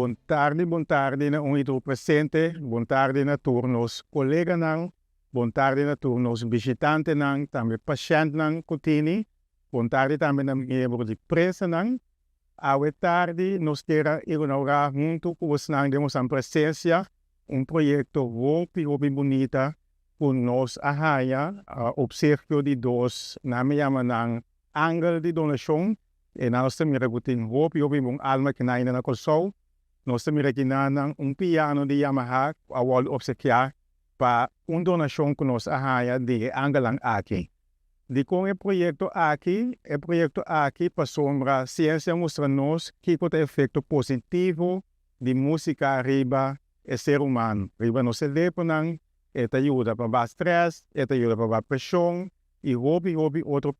Buon tarde na ito presente, buon tarde na turnos kolega ng, buon tarde na turnos visitante ng, também pasyente ng Kutini, buon tarde também na miyembro de prensa ng, awe tarde nos terá inaugurar junto com os nang demos a presença projeto Hopi Bonita com nos ahaya observo de dos na miyama ng angle de donação e nós também rebutin Hopi mong alma kinain na konsol. Nós também reginanang piano de Yamaha a wall obsequiar para donação que nos ahaya de angalang aqui. De com o projeto aqui para sombra ciência mostra-nos que pode ter efeito positivo de música arriba e ser humano. Arriba no telefono, esta ajuda para baixar stress, esta ajuda para baixar pressão e hobby outro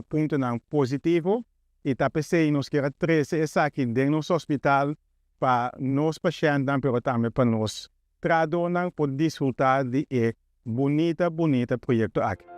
ponto não positivo. E tá pensei nos que era 13 aqui dentro do hospital para nos pacientes, pero também para nós traduzir por desfrutar de bonita projeto aqui.